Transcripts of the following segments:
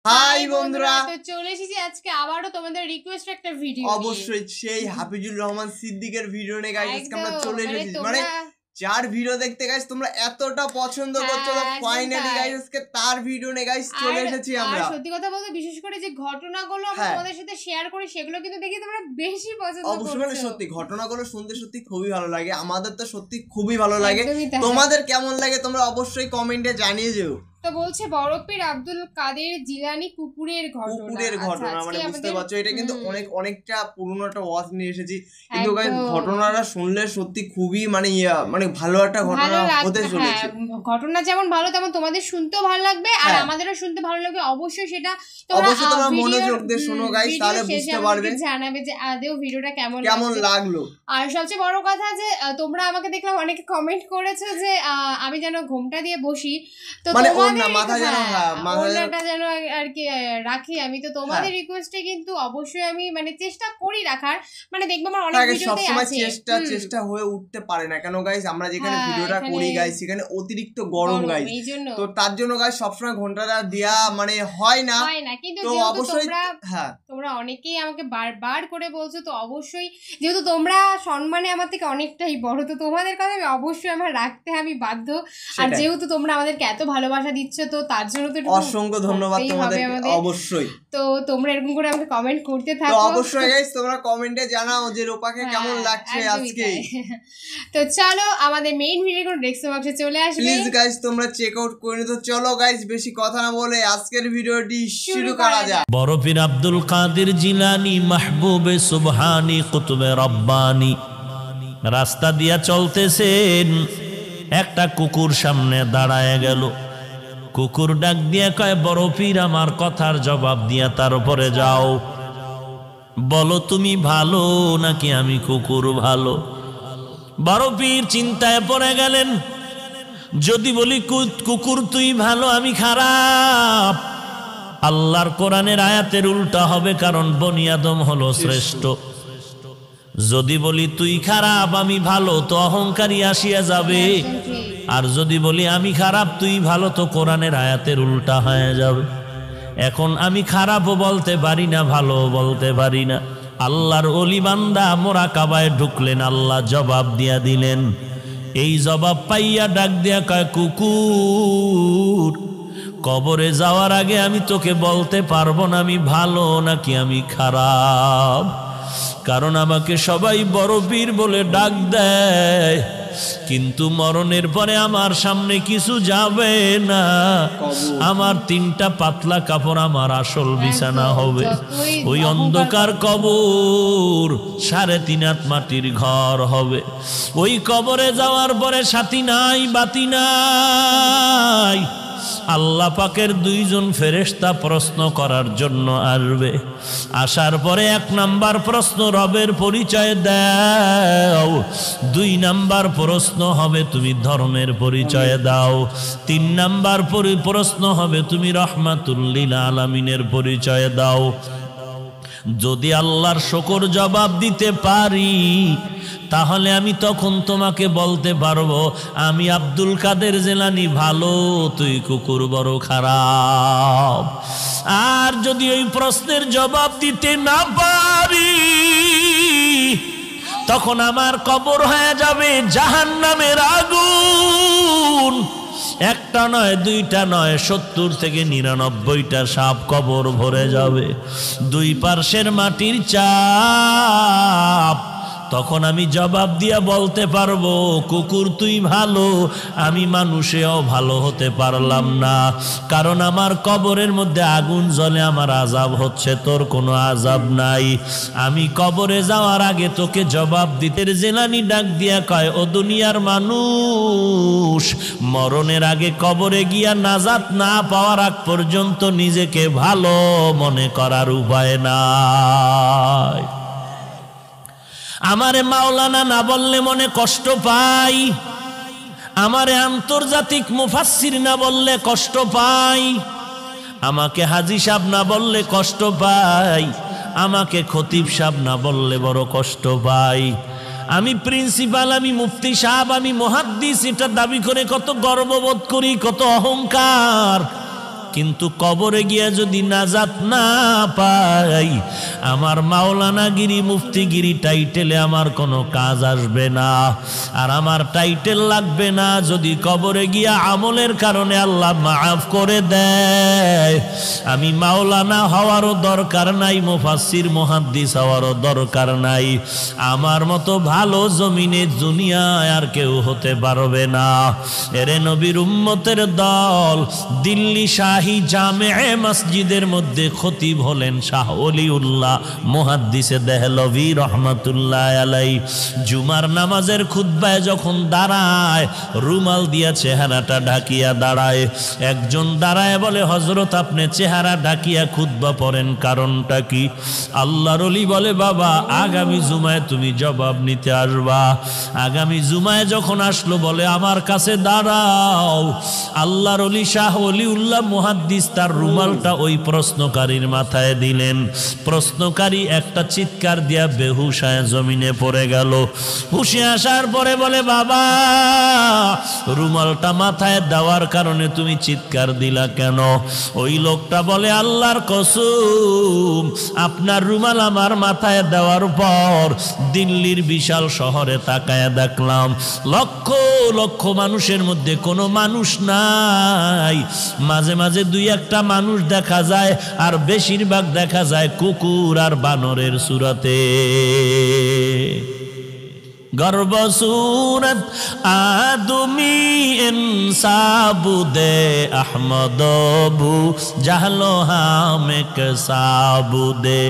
High বন্ধুরা, তো চলে এসেছি আজকে আবারও তোমাদের রিকোয়েস্ট একটা ভিডিও। অবশ্যই সেই হাফিজুর রহমান সিদ্দিকের ভিডিও নিয়ে গাইস আজকে আমরা চলে এসেছি। মানে যার ভিডিও দেখতে গাইস তোমরা এতটা পছন্দ করছো, ফাইনালি গাইস আজকে তার ভিডিও নিয়ে গাইস চলে এসেছি আমরা। আর সত্যি কথা বলতে বিশেষ করে যে ঘটনাগুলো আমরা তোমাদের সাথে শেয়ার করি সেগুলো কিন্তু দেখি তোমরা বেশি পছন্দ করছো। অবশ্যই মানে সত্যি ঘটনাগুলো শুনতে সত্যি খুবই ভালো লাগে, আমাদের তো সত্যি খুবই ভালো লাগে। তোমাদের কেমন লাগে তোমরা অবশ্যই কমেন্টে জানিয়ে যেও। তো বলছে বরফের আব্দুল কাদের জিলানী কুকুরের ঘটনা। মানে বুঝতে পারছো এটা কিন্তু অনেকটা পুরনো একটা ওয়াজ নিয়ে এসেছি, কিন্তু গাইস ঘটনাটা শুনলে সত্যি খুবই মানে ভালো একটা ঘটনা হতে চলেছে। ঘটনা যেমন ভালো তেমন তোমাদের শুনতেও ভালো লাগবে আর আমাদেরও শুনতে ভালো লাগবে। অবশ্যই সেটা তোমরা মনোযোগ দিয়ে শোনো গাইস, তাহলে বুঝতে পারবে, জানাবে যে আদৌ ভিডিওটা কেমন লাগলো। আর সবচেয়ে বড় কথা যে তোমরা আমাকে দেখলাম অনেকে কমেন্ট করেছো যে আমি যেন ঘোমটা দিয়ে বসি, তো মাথাটা যেন আর কি রাখি আমি। তো তোমাদের রিকোয়েস্টে কিন্তু অবশ্যই আমি মানে চেষ্টা করি রাখার, মানে দেখবো আমার অনেক ভিডিওতে আছে চেষ্টা হয়ে উঠতে পারে না কেন গাইস, আমরা যেখানে ভিডিওটা করি গাইস সেখানে অতিরিক্ত গরম গাইস, তো তার জন্য গাইস সবসময় ঘন্টাটা দেয়া মানে হয় না। কিন্তু অবশ্যই তোমরা অনেকেই আমাকে বারবার করে বলছো, তো অবশ্যই যেহেতু তোমরা সম্মানে আমার থেকে অনেকটাই বড়, তো তোমাদের কথা আমি অবশ্যই আমার রাখতে আমি বাধ্য। আর যেহেতু তোমরা আমাদেরকে এত ভালোবাসা দিচ্ছ তো তার জন্য তো অসংখ্য ধন্যবাদ তোমাদের। অবশ্যই তো তোমরা এরকম করে আমাকে কমেন্ট করতে থাকো। তো অবশ্যই গাইস তোমরা কমেন্টে জানাও যে রূপাকে কেমন লাগছে আজকে। তো চলো আমাদের মেইন ভিডিও ডেস্কটপ বক্সে চলে আসবে, প্লিজ গাইস তোমরা চেক আউট করে নিও। তো চলো গাইস বেশি কথা না বলে আজকের ভিডিওটি শুরু করা যাক। বরফির আব্দুল কাদের জিলানী মাহবুবে সুবহানী কুতুবে রব্বানী রাস্তা দিয়া চলতেছেন, একটা কুকুর সামনে দাঁড়ায় গেল। কুকুর ডাক দিয়া কয়, বরফির আমার কথার জবাব দিয়া তার উপরে যাও, বলো তুমি ভালো নাকি আমি কুকুর ভালো। বরফির চিন্তায় পড়ে গেলেন, যদি বলি কুকুর তুই ভালো আমি খারাপ, আল্লাহর কোরআনের আয়াতের উল্টা হবে, কারণ বনি আদম হলো শ্রেষ্ঠ। যদি বলি তুই খারাপ আমি ভালো, তো অহংকারী আসিয়া যাবে। আর যদি বলি আমি খারাপ তুই ভালো, তো কোরআনের আয়াতের উল্টা হয়ে যাবে। এখন আমি খারাপও বলতে পারি না, ভালো বলতে পারি না। আল্লাহর ওলি বান্দা মোরাকাবায় ঢুকলেন, আল্লাহ জবাব দিয়া দিলেন। এই জবাব পাইয়া ডাক দিয়া কয়, কুকুর কবরে যাওয়ার আগে আমি তোকে বলতে পারবো না আমি ভালো নাকি আমি খারাপ, কারণ আমাকে সবাই বড় পীর বলে ডাক দেয়, কিন্তু মরণের পরে আমার সামনে কিছু যাবে না। আমার 3টা পাতলা কাপড় আমার আসল বিছানা হবে। ওই অন্ধকার কবর 3.5 হাত মাটির ঘর হবে। ওই কবরে যাওয়ার পরে সাথী নাই বাতি নাই, আল্লাহ পাকের 2 জন ফেরেশতা প্রশ্ন করার জন্য আসবে। আসার পরে 1 নাম্বার প্রশ্ন রবের পরিচয় দাও, 2 নাম্বার প্রশ্ন হবে তুমি ধর্মের পরিচয় দাও, 3 নাম্বার প্রশ্ন হবে তুমি রহমাতুল লিল আলামিনের পরিচয় দাও। যদি আল্লাহর শুকর জবাব দিতে পারি তাহলে আমি তখন তোমাকে বলতে পারবো আমি আব্দুল কাদের জিলানী ভালো, তুই কুকুর বড় খারাপ। আর যদি ওই প্রশ্নের জবাব দিতে না পারি তখন আমার কবর হয়ে যাবে জাহান্নামের আগুন। 1টা নয় 2টা নয় 70 থেকে 99টা সাপ কবর ভরে যাবে, 2 পার্শ্বের মাটির চাপ। তখন আমি জবাব দিয়া বলতে পারবো কুকুর তুই ভালো, আমি মানুষেও ভালো হতে পারলাম না, কারণ আমার কবরের মধ্যে আগুন জ্বলে আমার আযাব হচ্ছে, তোর কোনো আযাব নাই। আমি কবরে যাওয়ার আগে তোকে জবাব দিতে। জিলানী ডাক দিয়া কয়, ও দুনিয়ার মানুষ, মরণের আগে কবরে গিয়া নাজাত না পাওয়ার আগ পর্যন্ত নিজেকে ভালো মনে করার উপায় নাই। আমারে মাওলানা না বললে মনে কষ্ট পাই, আমারে আন্তর্জাতিক মুফাসসির না বললে কষ্ট পাই, আমাকে হাজী সাহেব না বললে কষ্ট পাই, আমাকে খতিব সাহেব না বললে বড় কষ্ট পাই। আমি প্রিন্সিপাল, আমি মুফতি সাহেব, আমি মুহাদ্দিস, এটা দাবি করে কত গর্ববোধ করি, কত অহংকার। কিন্তু কবরে গিয়া যদি নাজাত না পাই, আমার মাওলানাগিরি মুফতিগিরি টাইটেলে আমার কোনো কাজ আসবে না, আর আমার টাইটেল লাগবে না যদি কবরে গিয়া আমলের কারণে আল্লাহ মাফ করে দেয়। আমি মাওলানা হওয়ারও দরকার নাই, মুফাসসির মুহাদ্দিস হওয়ারও দরকার নাই, আমার মতো ভালো জমিনে দুনিয়ায় আর কেউ হতে পারবে না। এরে নবীর উম্মতের দল, দিল্লি শাহী জামে মসজিদের মধ্যে খতিব হলেন শাহ ওলিউল্লাহ মুহাদ্দিসে দেহলভী রহমাতুল্লাহ আলাই। জুমার নামাজের খুতবায় যখন দাঁড়ায়, রুমাল দিয়া চেহারাটা ঢাকিয়া দাঁড়ায়। একজন দাঁড়ায় বলে, হযরত আপনি চেহারা ঢাকিয়া খুতবা পড়েন, কারণটা কি? আল্লাহর ওলি বলে, বাবা আগামী জুমায় তুমি জবাব নিতে আসবা। আগামী জুমায় যখন আসলো, বলে আমার কাছে দাঁড়াও। আল্লাহর ওলি শাহ ওলিউল্লাহ মুহাদ্দিস তার রুমালটা ওই প্রশ্নকারীর মাথায় দিলেন। প্রশ্নকারী একটা চিৎকার দিয়া বেহুশ হয়ে জমিনে পড়ে গেল। হুশে আসার পরে বলে, বাবা রুমালটা মাথায় দেওয়ার কারণে তুমি চিৎকার দিলা কেন? ওই লোকটা বলে, আল্লাহর কসম, আপনার রুমাল আমার মাথায় দেওয়ার পর দিল্লির বিশাল শহরে তাকায়া দেখলাম লক্ষ লক্ষ মানুষের মধ্যে কোনো মানুষ নাই, মাঝে মাঝে দুই একটা মানুষ দেখা যায়, আর বেশিরভাগ দেখা যায় কুকুর আর বানরের সুরতে। गर्व सूरत आदमी इंसाबुदे अहमदबू जहलो हामिक साबुदे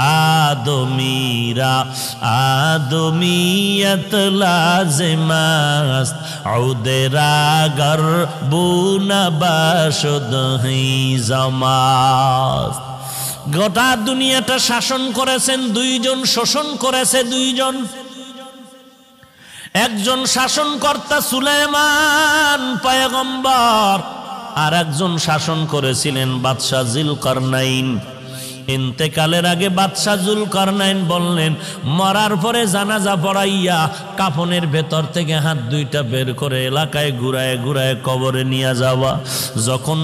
आदमीरा आदमीयत लाजिमस्त औदेरा गर्बुना बाशुद ही जमास्त। গোটা দুনিয়াটা শাসন করেছেন দুইজন, শোষণ করেছে দুইজন। একজন শাসনকর্তা সুলাইমান পয়গম্বর, আর একজন শাসন করেছিলেন বাদশাহ যুলকারনাইন। ইন্তেকালের আগে বাদশাহ যুলকারনাইন বললেন, মরার পরে জানাজা পড়াইয়া কাফনের ভেতর থেকে হাত দুইটা বের করে এলাকায় ঘুরায় ঘুরায় কবরে নিয়ে যাওয়া। যখন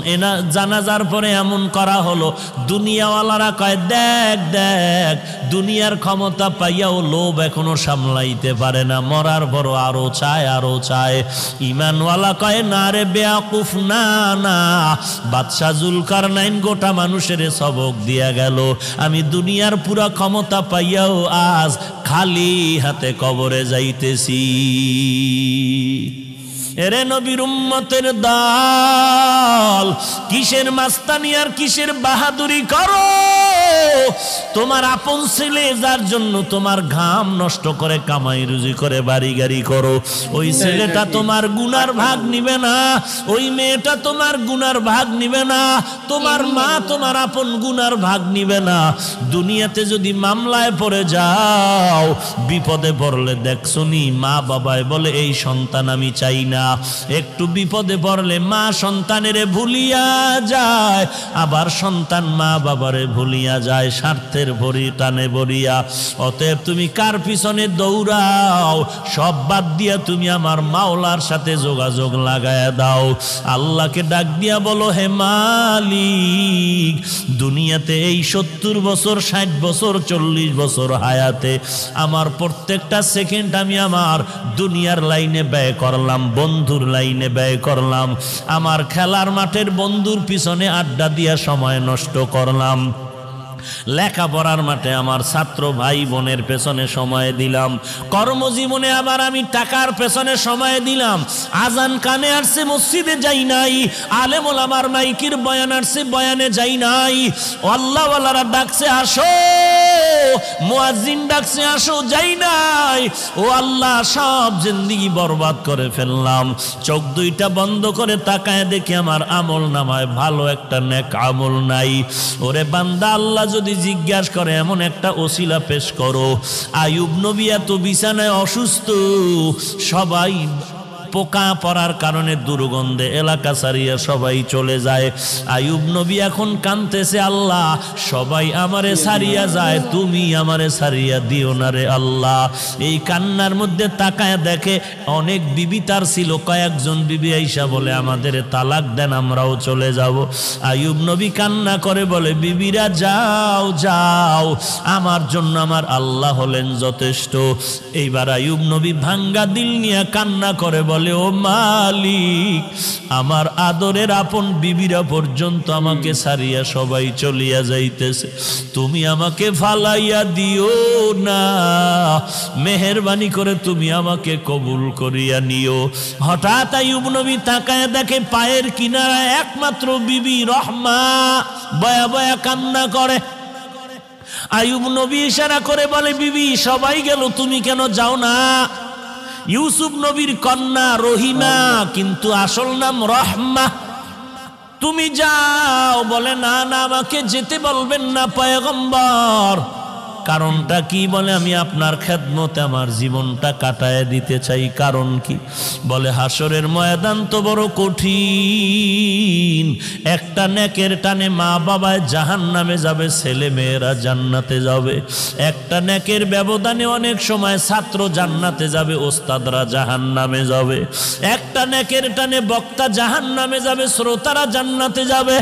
জানাজার পরে এমন করা হলো, দুনিয়াওয়ালারা কয়, দেখ দেখ, দুনিয়ার ক্ষমতা পাইয়াও লোভ এখনো সামলাইতে পারে না, মরার পর আরো চায় আরো চায়। ইমানওয়ালা কয়, না রে বেয়াকুফ, না না, বাদশাহ যুলকারনাইন গোটা মানুষের সবক দিয়া গেল। আমি দুনিয়ার পুরা ক্ষমতা পাইয়াও আজ খালি হাতে কবরে যাইতেছি। এরে নবীর উম্মতের দল, কিসের মাস্তানি আর কিসের বাহাদুরি করো? তোমার আপন ছেলে যার জন্য তোমার ঘাম নষ্ট করে কামাই রুজি করে বাড়ি গাড়ি করো, ওই ছেলেটা তোমার গুনার ভাগ নিবে না, ওই মেয়েটা তোমার গুনার ভাগ নিবে না, তোমার মা তোমার আপন গুনার ভাগ নিবে না। দুনিয়াতে যদি মামলায় পড়ে যাও, বিপদে পড়লে দেখছনি মা বাবায় বলে, এই সন্তান আমি চাই না। একটু বিপদে পড়লে মা সন্তানেরে ভুলিয়া যায়, আবার সন্তান মা বাবারে ভুলিয়া যায়, স্বার্থের ভরি টানে ভরিয়া। অতএব তুমি কার পিছনে দৌড়াও, সব বাদ দিয়া তুমি আমার মাওলার সাথে যোগাযোগ লাগায়া দাও। আল্লাহকে ডাক দিয়া বলো, হে মালিক, দুনিয়াতে এই 70 বছর 60 বছর 40 বছর হায়াতে আমার প্রত্যেকটা সেকেন্ড আমি আমার দুনিয়ার লাইনে ব্যয় করলাম, বন্ধুর লাইনে ব্যয় করলাম, আমার খেলার মাঠের বন্ধুর পিছনে আড্ডা দিয়া সময় নষ্ট করলাম, লেখাপড়ার মাঠে আমার ছাত্র ভাই বোনের পেছনে সময় দিলাম, কর্মজীবনে আবার আমি টাকার পেছনে সময় দিলাম। আজান কানে আসছে মসজিদে যাই নাই, আলেম ওলামার মাইকির বয়ান আসছে বয়ানে যাই নাই, আল্লাহওয়ালারা ডাকছে আসো, মুয়াজ্জিন ডাকছে আসো, যাই নাই। ও আল্লাহ, সব জিন্দেগি বরবাদ করে ফেললাম। চোখ দুইটা বন্ধ করে তাকায় দেখি আমার আমল নামায় ভালো একটা নেক আমল নাই। ওরে বান্দা, আল্লাহ যদি জিজ্ঞাসা করে এমন একটা ওসিলা পেশ করো। আয়ুব নবী এত বিছানায় অসুস্থ, সবাই পোকা পড়ার কারণে দুর্গন্ধে এলাকা ছাড়িয়া সবাই চলে যায়। আইয়ুব নবী এখন কাঁদতেছে, আল্লাহ সবাই আমারে ছাড়িয়া যায়, তুমি আমারে ছাড়িয়া দিও না রে আল্লাহ। এই কান্নার মধ্যে তাকায় দেখে অনেক বিবি তার ছিল, কয়েকজন বিবি আইসা বলে আমাদের তালাক দেন, আমরাও চলে যাব। আইয়ুব নবী কান্না করে বলে, বিবিরা যাও যাও, আমার জন্য আমার আল্লাহ হলেন যথেষ্ট। এইবার আইয়ুব নবী ভাঙ্গা দিল নিয়ে কান্না করে বলে, ও মালিক, আমার আদরের আপন বিবিরা পর্যন্ত আমাকে ছাড়িয়া সবাই চলিয়া যাইতেছে, তুমি আমাকে ফালাইয়া দিও না, মেহেরবানি করে তুমি আমাকে কবুল করিয়া নিও। হঠাৎ আইয়ুব নবী তাকায় দেখে পায়ের কিনারায় একমাত্র বিবি রহমা বয়া বয়া কান্না করে। আইয়ুব নবী ইশারা করে বলে, বিবি সবাই গেল, তুমি কেন যাও না? ইউসুফ নবীর কন্যা রহিমা, কিন্তু আসল নাম রহমা, তুমি যাও। বলে, না না, আমাকে যেতে বলবেন না পয়গম্বর। কারণটা কি? বলে, আমি আপনার খেদমতে আমার জীবনটা কাটায় দিতে চাই। কারণ কি? বলে, হাসরের ময়দান তো বড় কঠিন, একটা নেকের টানে মা বাবায় জাহান্নামে যাবে, ছেলে মেয়েরা জান্নাতে যাবে। একটা নেকের ব্যবধানে অনেক সময় ছাত্র জান্নাতে যাবে, ওস্তাদরা জাহান্নামে যাবে। একটা নেকের টানে বক্তা জাহান্নামে যাবে, শ্রোতারা জান্নাতে যাবে।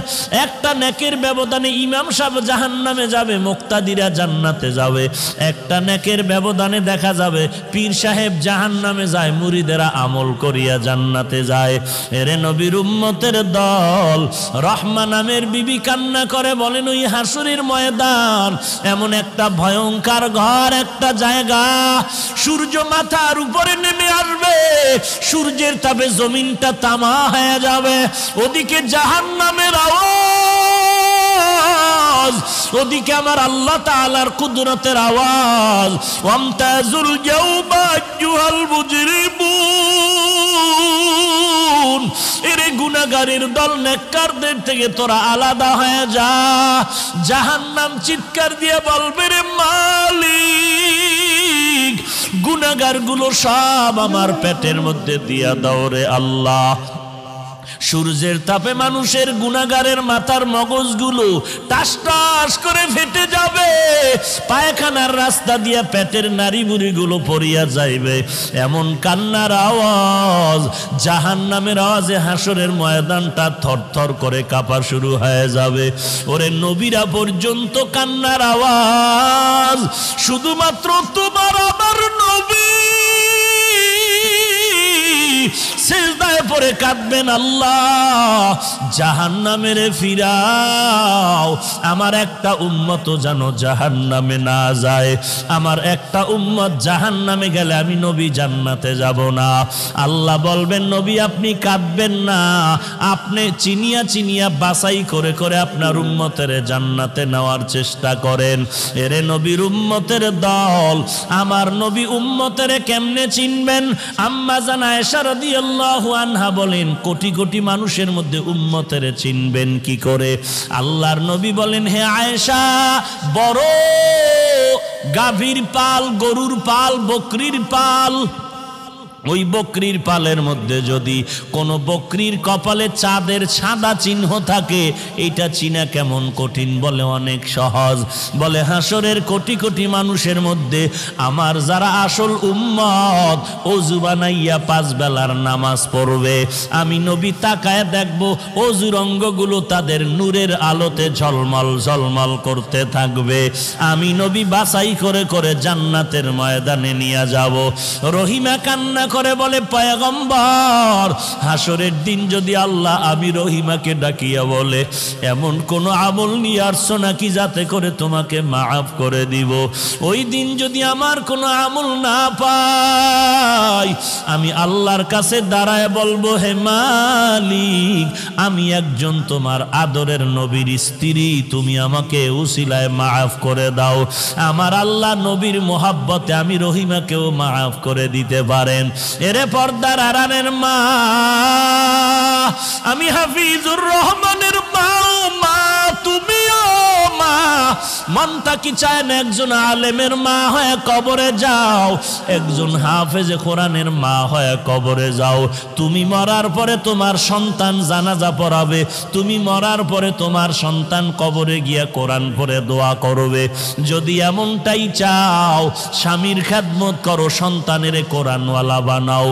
একটা নেকের ব্যবধানে ইমাম সাহেব জাহান্নামে যাবে, মুক্তাদিরা জান্নাতে যাবে। একটা নেকের ব্যবধানে দেখা যাবে পীর সাহেব জাহান্নামে যায়, মুরিদেরা আমল করিয়া জান্নাতে যায়। এরে নবীর উম্মতের দল, রহমা নামের বিবি কান্না করে বলেন, ওই হাসরের ময়দান এমন একটা ভয়ঙ্কর ঘর, একটা জায়গা, সূর্য মাথার উপরে নেমে আসবে, সূর্যের তাপে জমিনটা তামা হয়ে যাবে। ওদিকে জাহান্নামের আওয়াজ, ওদিকে আমার আল্লাহ তাআলার কুদরতের আওয়াজ। ওয়ামতাজুল ইয়াউমা আইয়ুহাল মুজরিমুন, এরে গুনাহগারের দল, নেককারদের থেকে তোরা আলাদা হয়ে যা। জাহান্নাম চিৎকার দিয়ে বলবে, রে মালিক, গুনাহগারগুলো সব আমার পেটের মধ্যে দিয়া দাও রে আল্লাহ। সূর্যের তাপে মানুষের গুনাহগারের মাথার মগজগুলো টাস টাস করে ফেটে যাবে, পায়খানার রাস্তা দিয়া পেটের নারী বুড়িগুলো পড়িয়া যাইবে। এমন কান্নার আওয়াজ, জাহান্নামের আওয়াজে হাসরের ময়দানটা থরথর করে কাঁপা শুরু হয়ে যাবে। ওরে নবীরা পর্যন্ত কান্নার আওয়াজ, শুধুমাত্র তোমার আমার নবী সিজদায় পড়ে কাঁদবেন, আল্লাহ জাহান্নামে ফিরাও, আমার একটা উম্মত যেন জাহান্নামে না যায়। আমার একটা উম্মত জাহান্নামে গেলে আমি নবী জান্নাতে যাব না। আল্লাহ বলবেন, নবী আপনি কাঁদবেন না, আপনি চিনিয়া চিনিয়া বাছাই করে করে আপনার উম্মতের জান্নাতে নেওয়ার চেষ্টা করেন। এরে নবীর উম্মতের দল, আমার নবী উম্মতের কেমনে চিনবেন? আম্মা জান আয়েশা রাদিয়াল্লাহু আনহা বলেন, কোটি কোটি মানুষের মধ্যে উম্মতের চিনবেন কি করে? আল্লাহর নবী বলেন, হে আয়েশা, বড় গাভীর পাল, গরুর পাল, বকরির পাল, ওই বকরির পালের মধ্যে যদি কোনো বকরির কপালে চাঁদের সাদা চিহ্ন থাকে, এটা চিনা কেমন কঠিন? বলে, অনেক সহজ। বলে, হাসরের কোটি কোটি মানুষের মধ্যে আমার যারা আসল উম্মত, ওযু বানাইয়া 5 বেলার নামাজ পড়বে, আমি নবী তাকায় দেখব ওযুর অঙ্গগুলো তাদের নূরের আলোতে ঝলমল ঝলমল করতে থাকবে। আমি নবী বাছাই করে করে জান্নাতের ময়দানে নিয়ে যাব। রহিমা কান্না করে বলে, পয়গম্বর, হাসরের দিন যদি আল্লাহ আমি রহিমাকে ডাকিয়া বলে, এমন কোন আমল নিয়ে আসছো নাকি যাতে করে তোমাকে মাফ করে দিব? ওই দিন যদি আমার কোনো আমল না পাই, আমি আল্লাহর কাছে দাঁড়ায় বলবো, হে মালিক, আমি একজন তোমার আদরের নবীর স্ত্রী, তুমি আমাকে উসিলায় মাফ করে দাও। আমার আল্লাহ নবীর মোহাব্বতে আমি রহিমাকেও মাফ করে দিতে পারেন। এরে পর্দার আড়ালের মা, আমি হাফিজুর রহমানের মা, তুমিও মা, মনটা কি চায় না একজন আলেমের মা হয়ে কবরে যাও, একজন হাফেজে কোরআনের মা হয়ে কবরে যাও। তুমি মরার পরে তোমার সন্তান জানাজা পড়াবে, তুমি মরার পরে তোমার সন্তান কবরে গিয়া কোরআন পড়ে দোয়া করবে। যদি এমনটাই চাও, স্বামীর খেদমত করো, সন্তানের কোরআনওয়ালা বানাও,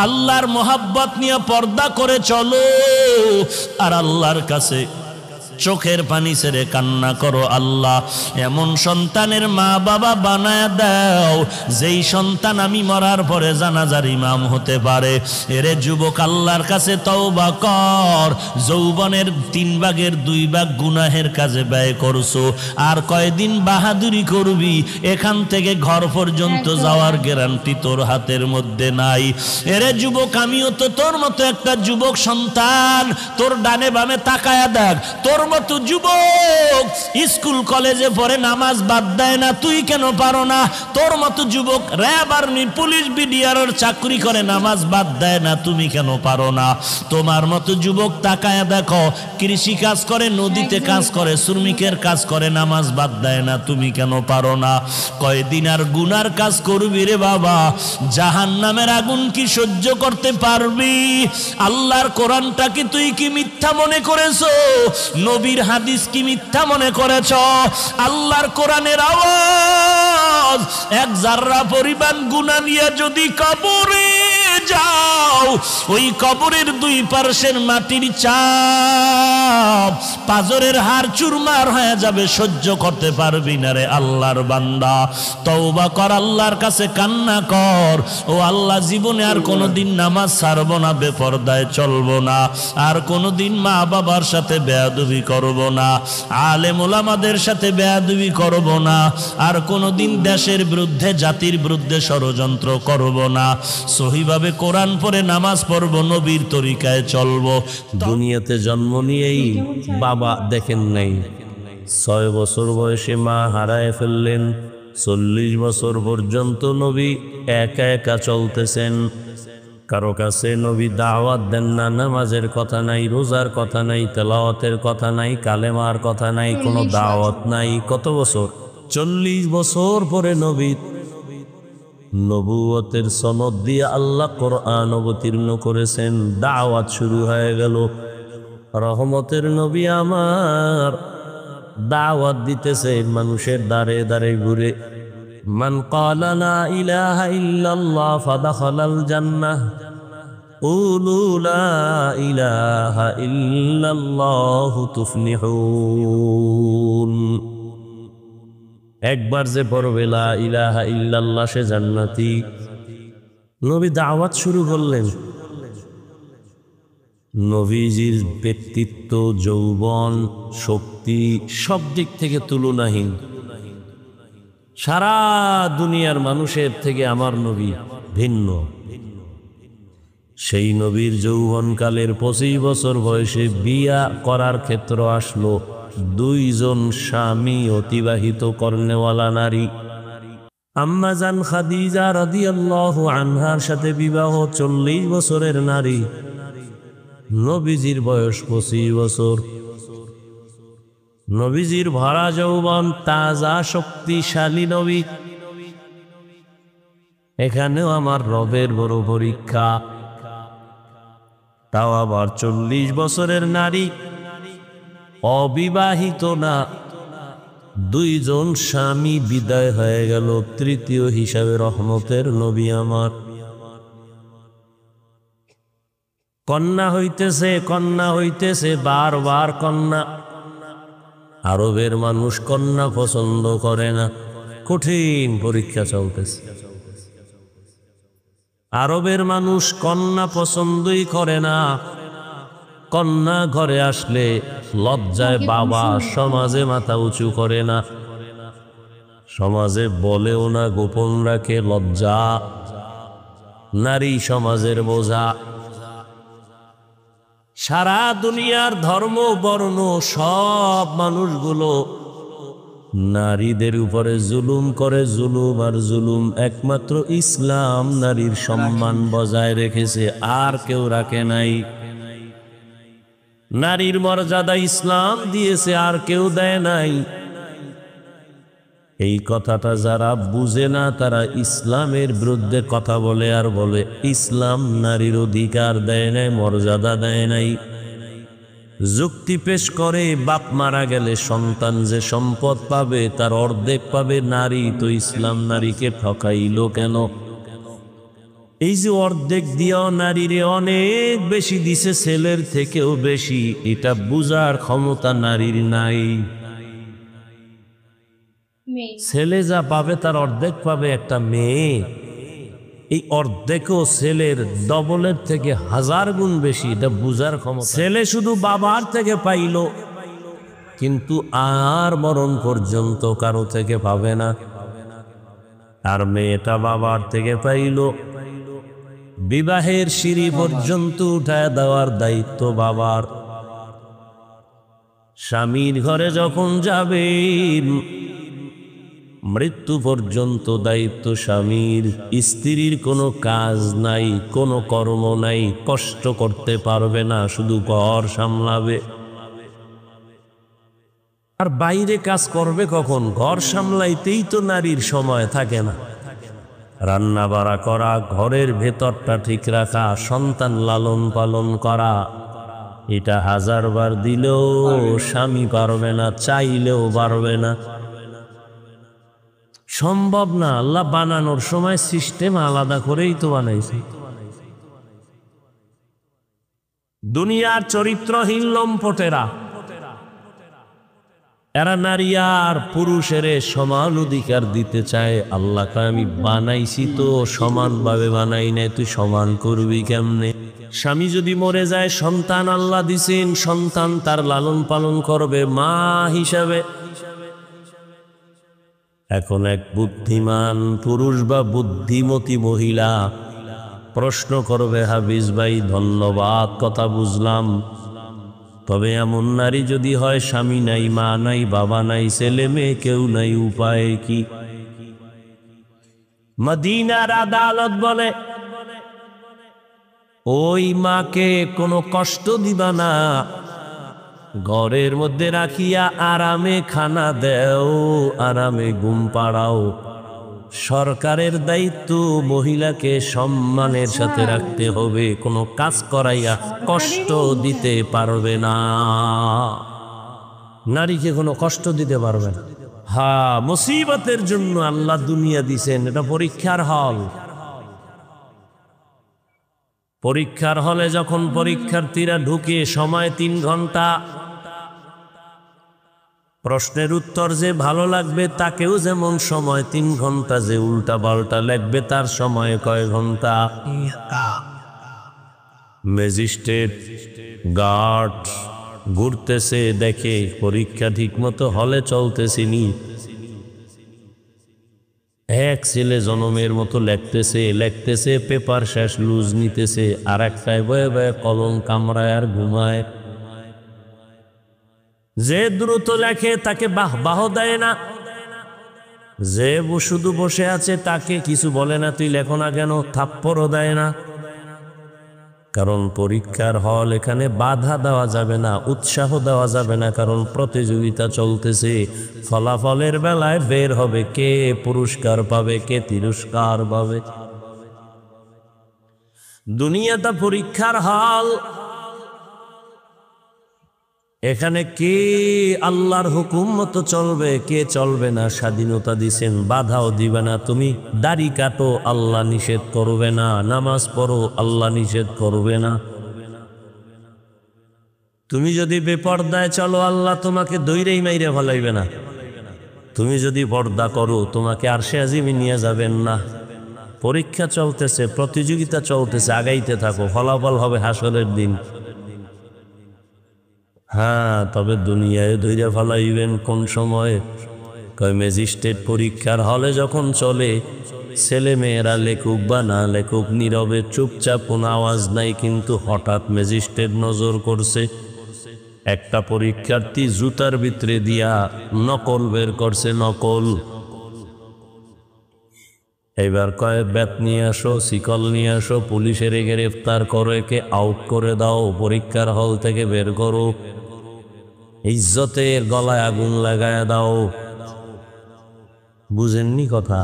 আল্লাহর মোহাব্বত নিয়ে পর্দা করে চলো, আর আল্লাহর কাছে চোখের পানি ছেড়ে কান্না করো, আল্লাহ এমন সন্তানের মা বাবা বানায় দাও যেই সন্তান আমি মরার পরে জানাজার ইমাম হতে পারে। এরে যুবক, আল্লাহর কাছে তওবা কর। যৌবনের 3 ভাগের 2 ভাগ গুনাহের কাজে ব্যয় করছো, আর কয়দিন বাহাদুরি করবি? এখান থেকে ঘর পর্যন্ত যাওয়ার গ্যারান্টি তোর হাতের মধ্যে নাই। এরে যুবক, আমিও তো তোর মতো একটা যুবক সন্তান। তোর ডানে বামে তাকায়া দেখ, তোর মতো যুবক স্কুল কলেজে পড়ে নামাজ বাদ দেয় না, তুই কেন পারো না? তোর মতো যুবক র্যাব আর্মি পুলিশ বিডিআর চাকরি করে নামাজ বাদ দেয় না, তুমি কেন পারো না? তোমার মতো যুবক তাকায়া দেখো, কৃষি কাজ করে, নদীতে কাজ করে, শ্রমিকের কাজ করে, নামাজ বাদ দেয় না, তুমি কেন পারো না? কয়দিন আর গুনার কাজ করবি রে বাবা? জাহান্নামের আগুন কি সহ্য করতে পারবি? আল্লাহর কোরআনটা কি তুই কি মিথ্যা মনে করেছো? নবীর হাদিস কি মিথ্যা মনে করেছ? আল্লাহর কোরআনের আওয়াজ এক জাররা পরিমাণ গুনাহ নিয়ে যদি কবরে যাও, ওই কবরের 2 পার্শ্বের মাটির চাপ পাজরের হাড় চুরমার হয়ে যাবে, সহ্য করতে পারবি না রে আল্লাহর বান্দা। তওবা কর, আল্লাহর কাছে কান্না কর, ও আল্লাহ জীবনে আর কোনোদিন নামাজ ছাড়ব না, বেপরদায় চলবো না, আর কোনোদিন মা বাবার সাথে বেয়াদবি করব না, আলেম ওলামাদের সাথে বেয়াদবি করব না, আর কোনোদিন দেশের বিরুদ্ধে জাতির বিরুদ্ধে ষড়যন্ত্র করব না, সহিভাবে কোরআন পড়ে নামাজ পড়ব, নবীর তরিকায় চলব। দুনিয়াতে জন্ম নিয়েই বাবা দেখেন নাই, 6 বছর বয়সে মা হারায় ফেললেন, 40 বছর পর্যন্ত নবী একা একা চলতেছেন। কারো কাছে নবী দাওয়াত দেন না, নামাজের কথা নাই, রোজার কথা নাই, তেলাওয়াতের কথা নাই, কালেমার কথা নাই, কোনো দাওয়াত নাই। কত বছর? 40 বছর পরে নবী নবুয়তের সনদ দিয়ে আল্লাহ কোরআন অবতীর্ণ করেছেন, দাওয়াত শুরু হয়ে গেল। রহমতের নবী আমার দাওয়াত দিতেছে মানুষের দ্বারে দ্বারে ঘুরে। মান ক্বালা লা ইলাহা ইল্লাল্লাহ ফাদাখালাল জান্নাহ, কুলু লা ইলাহা ইল্লাল্লাহ তুফলিহুন। একবার যে পড়বে লা ইলাহা ইল্লাল্লাহ সে জান্নাতি। নবী দাওয়াত শুরু করলেন। নবীজির ব্যক্তিত্ব, যৌবন, শক্তি সব দিক থেকে তুলনাহীন। সারা দুনিয়ার মানুষের থেকে আমার নবী ভিন্ন। সেই নবীর যৌবনকালের 25 বছর বয়সে বিয়া করার ক্ষেত্র আসলো। 2 জন স্বামী অতিবাহিত করনেওয়ালা নারী। আম্মা জান খাদিজা রাদিয়াল্লাহু আনহার সাথে বিবাহ, 40 বছরের নারী। নবীজির বয়স 25 বছর। নবীজির ভরা যৌবন, তাজা শক্তিশালী নবী। এখানেও আমার রবের বড় পরীক্ষা। তাও আবার 40 বছরের নারী, অবিবাহিত না। 2 জন স্বামী বিদায় হয়ে গেল, তৃতীয় হিসাবে রহমতের নবী আমার। কন্যা হইতেছে, বারবার কন্যা। আরবের মানুষ কন্যা পছন্দ করে না, কঠিন পরীক্ষা চলতেছে। আরবের মানুষ কন্যা পছন্দই করে না। কন্যা ঘরে আসলে লজ্জায় বাবা সমাজে মাথা উঁচু করে না, সমাজে বলেও না, গোপন রাখে, লজ্জা। নারী সমাজের বোঝা। সারা দুনিয়ার ধর্ম বর্ণ সব মানুষগুলো নারীদের উপরে জুলুম করে, জুলুম আর জুলুম। একমাত্র ইসলাম নারীর সম্মান বজায় রেখেছে, আর কেউ রাখে নাই। নারীর মর্যাদা ইসলাম দিয়েছে, আর কেউ দেয় নাই। এই কথাটা যারা বুঝে না তারা ইসলামের বিরুদ্ধে কথা বলে আর বলে ইসলাম নারীর অধিকার দেয় নাই, মর্যাদা দেয় নাই। যুক্তি পেশ করে বাপ মারা গেলে সন্তান যে সম্পদ পাবে তার অর্ধেক পাবে নারী, তো ইসলাম নারীকে ঠকাইল কেন? এই যে অর্ধেক দিয়েও নারীরে অনেক বেশি দিছে, ছেলের থেকেও বেশি, এটা বুঝার ক্ষমতা নারীর নাই। ছেলে যা পাবে তার অর্ধেক পাবে একটা মেয়ে, এই অর্ধেকও ছেলের ডবলের থেকে 1000 গুণ বেশি, এটা বুঝার ক্ষমতা। ছেলে শুধু বাবার থেকে পাইল, কিন্তু আর মরণ পর্যন্ত কারো থেকে পাবে না। আর মেয়েটা বাবার থেকে পাইল, বিবাহের সিঁড়ি পর্যন্ত উঠায় দেওয়ার দায়িত্ব বাবার। স্বামীর ঘরে যখন যাবেন মৃত্যু পর্যন্ত দায়িত্ব স্বামীর। স্ত্রীর কোনো কাজ নাই, কোনো কর্ম নাই, কষ্ট করতে পারবে না, শুধু ঘর সামলাবে। আর বাইরে কাজ করবে কখন? ঘর সামলাইতেই তো নারীর সময় থাকে না। রান্না বাড়া করা, ঘরের ভেতরটা ঠিক রাখা, সন্তান লালন পালন করা, এটা 1000 বার দিলেও স্বামী পারবে না, চাইলেও পারবে না, সম্ভব না। আল্লাহ বানানোর সময় সিস্টেম আলাদা করেই তো বানাইছে। দুনিয়ার চরিত্রহীন লম্পটেরা, এরা নারী আর পুরুষের সমান অধিকার দিতে চায়। আল্লাহকে আমি বানাইছি তো সমানভাবে বানাই নাই, তুই সমান করবি কেমনে? স্বামী যদি মরে যায়, সন্তান আল্লাহ দিছেন, সন্তান তার লালন পালন করবে মা হিসাবে। এখন এক বুদ্ধিমান পুরুষ বা বুদ্ধিমতী মহিলা প্রশ্ন করবে, হাফিজ ভাই ধন্যবাদ, কথা বুঝলাম, তবে এমন নারী যদি হয় স্বামী নাই, মা নাই, বাবা নাই, ছেলে মেয়ে কেউ নাই, উপায় কি? মদিনার আদালত বলে ওই মাকে কোনো কষ্ট দিবা না, ঘরের মধ্যে রাখিয়া আরামে খানা দেও, আরামে ঘুম পাড়াও। সরকারের দায়িত্ব মহিলাকে সম্মানের সাথে রাখতে হবে, কোনো কাজ করাইয়া কষ্ট দিতে পারবে না, নারীকে কোনো কষ্ট দিতে পারবে না। হ্যাঁ, মুসিবতের জন্য আল্লাহ দুনিয়া দিছেন, এটা পরীক্ষার হল। পরীক্ষার হলে যখন পরীক্ষার্থীরা ঢুকে, সময় 3 ঘন্টা, প্রশ্নের উত্তর যে ভালো লাগবে তাকেও যেমন সময় 3 ঘন্টা, যে উল্টা পাল্টা লাগবে তার সময় কয় ঘন্টা। ম্যাজিস্ট্রেট গার্ড ঘুরতেছে, দেখে পরীক্ষা ঠিক মতো হলে চলতেছিনি। এক ছেলে জনমের মতো লেখতেছে, পেপার শেষ, লুজ নিতেছে, আর একটাই বয়ে বয়ে কলম কামড়ায় আর ঘুমায়। যে দ্রুত লেখে তাকে বাহ দেয় না, যে শুধু বসে আছে তাকে কিছু বলে না, তুই লেখো না কেন, থাপ্পড়ও দেয় না। কারণ পরীক্ষার হল, এখানে বাধা দেওয়া যাবে না, উৎসাহ দেওয়া যাবে না, কারণ প্রতিযোগিতা চলতেছে। ফলাফলের বেলায় বের হবে কে পুরস্কার পাবে, কে তিরস্কার পাবে। দুনিয়াটা পরীক্ষার হল, এখানে কে আল্লাহর হুকুম মতো চলবে, কে চলবে না, স্বাধীনতা দিছেন, বাধাও দিবে না। তুমি দাড়ি কাটো, আল্লাহ নিষেধ করবে না, নামাজ পড়ো, আল্লাহ নিষেধ করবে না। তুমি যদি বেপর্দায় চলো, আল্লাহ তোমাকে দৈরেই মাইরে ফেলাইবে না। তুমি যদি পর্দা করো, তোমাকে আরশে আজিমে নিয়ে যাবেন না। পরীক্ষা চলতেছে, প্রতিযোগিতা চলতেছে, আগাইতে থাকো, ফলাফল হবে হাসরের দিন। হ্যাঁ, তবে দুনিয়ায় ধৈর্য ফলাইবেন কোন সময়? কয় ম্যাজিস্ট্রেট পরীক্ষার হলে যখন চলে, ছেলে মেয়েরা লেখুক বা না লেখুক, নীরবে চুপচাপ, কোনো আওয়াজ নাই, কিন্তু হঠাৎ ম্যাজিস্ট্রেট নজর করছে, একটা পরীক্ষার্থী জুতার ভিতরে দিয়া নকল বের করছে, নকল। এবার কয় ব্যাট নিয়ে আসো, শিকল নিয়ে আসো, পুলিশের গ্রেফতার করো, একে আউট করে দাও, পরীক্ষার হল থেকে বের করো, ইজ্জতের গলায় আগুন লাগায় দাও। বুঝেননি কথা?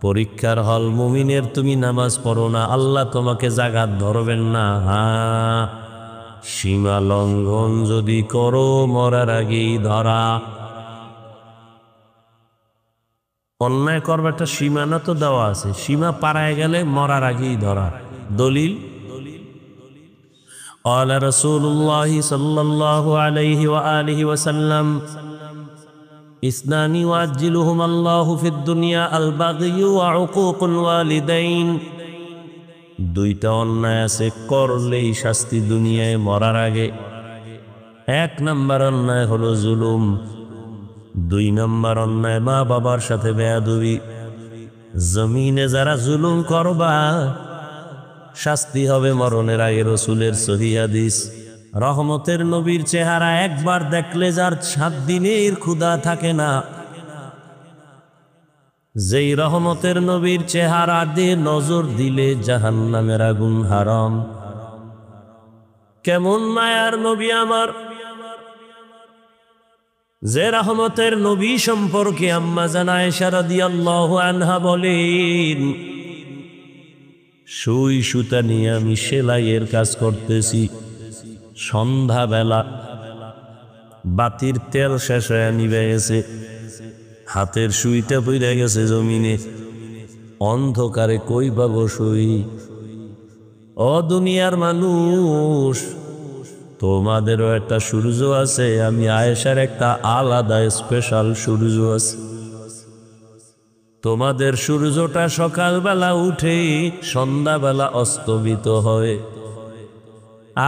পরীক্ষার হল মুমিনের, তুমি নামাজ পড়ো না, আল্লাহ তোমাকে জাগাত ধরবেন না। হ্যাঁ, সীমা লঙ্ঘন যদি করো মরার আগেই ধরা। অন্যায় করবে একটা সীমানা তো দেওয়া আছে, সীমা পারায় গেলে মরার আগেই ধরা। দলিল قال رسول الله صلى الله عليه وآله وسلم اثنان يعجلهما الله في الدنيا البغي وعقوق الوالدين। দুইটা অন্যায় আছে, করলেই শাস্তি দুনিয়ায় মরার আগে। এক নম্বর অন্যায় হলো জুলুম, দুই নম্বর অন্যায় মা বাবার সাথে বেয়াদবি। জমিনে যারা জুলুম করবা শাস্তি হবে মরণের আগে। রসুলের সহিহ হাদিস। রহমতের নবীর চেহারা একবার দেখলে যার 7 দিনের ক্ষুধা থাকে না, যেই রহমতের নবীর চেহারা দিয়ে নজর দিলে জাহান্নামের আগুন হারাম। কেমন মায়ার নবী আমার, যে রহমতের নবী সম্পর্কে আম্মা জান আয়েশা রাদিয়াল্লাহু আনহা বলেন, সুই সুতা নিয়ে আমি সেলাইয়ের কাজ করতেছি, সন্ধ্যাবেলা বাতির তেল শেষ হয়ে নিভে গেছে, হাতের সুইটা পড়ে গেছে জমিনে, অন্ধকারে কই পাবো সুই? ও দুনিয়ার মানুষ, তোমাদেরও একটা সূর্য আছে, আমি আয়েশার একটা আলাদা স্পেশাল সূর্য আছে। তোমাদের সূর্যটা সকালবেলা উঠে সন্ধ্যাবেলা অস্তমিত হয়,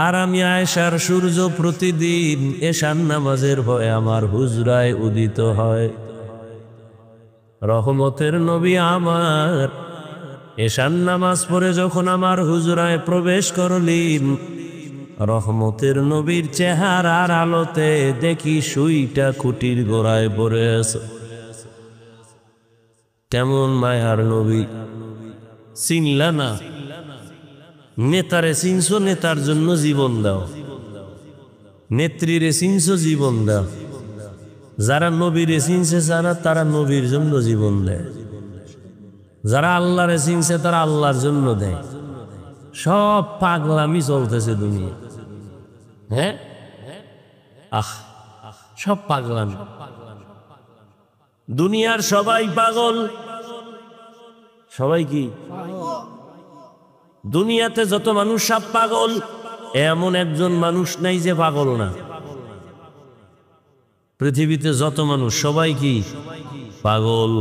আর আমি আয়েশার সূর্য প্রতিদিন এশার নামাজের ভয়ে আমার হুজরায় উদিত হয়। রহমতের নবী আমার এশার নামাজ পড়ে যখন আমার হুজরায় প্রবেশ করলেন, রহমতের নবীর চেহারার আলোতে দেখি সুইটা খুঁটির গোড়ায় পড়ে আছে। কেমন মায়ার নবী, চিনলা না? নেতারে চিনছো, নেতার জন্য জীবন দাও। নেত্রীরে চিনছো, জীবন দাও। যারা নবীরে চিনছে তারা নবীর জন্য জীবন দেয়। যারা আল্লাহরে চিনছে তারা আল্লাহর জন্য দেয়। সব পাগলামি চলতেছে দুনিয়া। হ্যাঁ, সব পাগলামি। দুনিয়ার সবাই পাগল। সবাই কি? দুনিয়াতে যত মানুষ সব পাগল, এমন একজন মানুষ নাই যে পাগল না। পৃথিবীতে যত মানুষ সবাই কি? পাগল।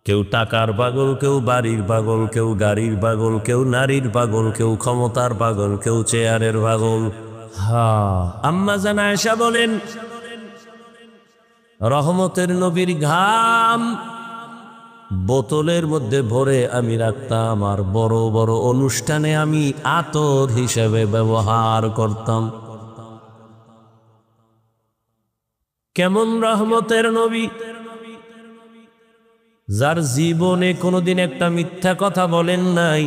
কেউ টাকার পাগল, কেউ বাড়ির পাগল, কেউ গাড়ির পাগল, কেউ নারীর পাগল, কেউ ক্ষমতার পাগল, কেউ চেয়ারের পাগল। আম্মা জান আয়েশা বলেন, রহমতের নবীর ঘাম বোতলের মধ্যে ভরে আমি রাখতাম, আর বড় বড় অনুষ্ঠানে আমি আতর হিসেবে ব্যবহার করতাম। কেমন রহমতের নবী, যার জীবনে কোনোদিন একটা মিথ্যা কথা বলেন নাই।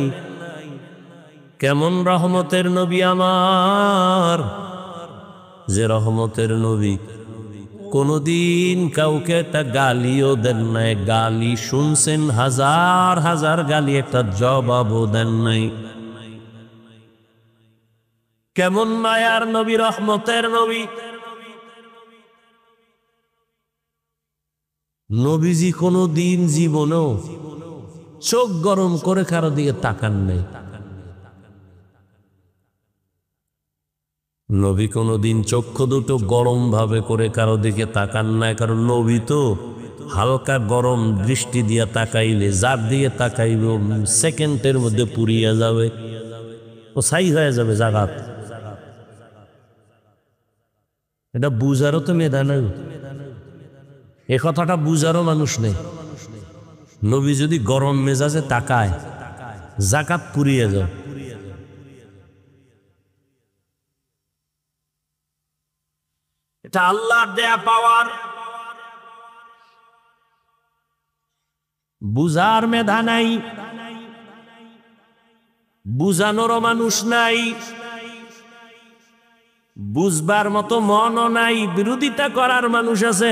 কেমন রহমতের নবী আমার, যে রহমতের নবী কোনদিন কাউকে একটা গালিও দেন নাই। গালি শুনছেন হাজার হাজার গালি, একটা জবাবও দেন নাই। কেমন মায়ার নবী, রহমতের নবী। নবীজি কোনদিন জীবনেও চোখ গরম করে কারো দিকে তাকান নাই। নবী কোনদিন চক্ষু দুটো গরম ভাবে করে কারো দিকে তাকান নাই, কারণ নবী তো হালকা গরম দৃষ্টি দিয়ে তাকাইলে যার দিকে তাকাইব সেকেন্ডের মধ্যে পুড়িয়া যাবে, ও ছাই হয়ে যাবে জাগাত। এটা বুঝারও তো মেধা নাই, এ কথাটা বুঝারও মানুষ নেই। নবী যদি গরম মেজাজে তাকায় জাকাত পুড়িয়ে যাও। এটা আল্লাহর দেয়া পাওয়ার। বুঝার মেধা নাই, বুঝানোরও মানুষ নাই, বুঝবার মতো মনও নাই, বিরোধিতা করার মানুষ আছে।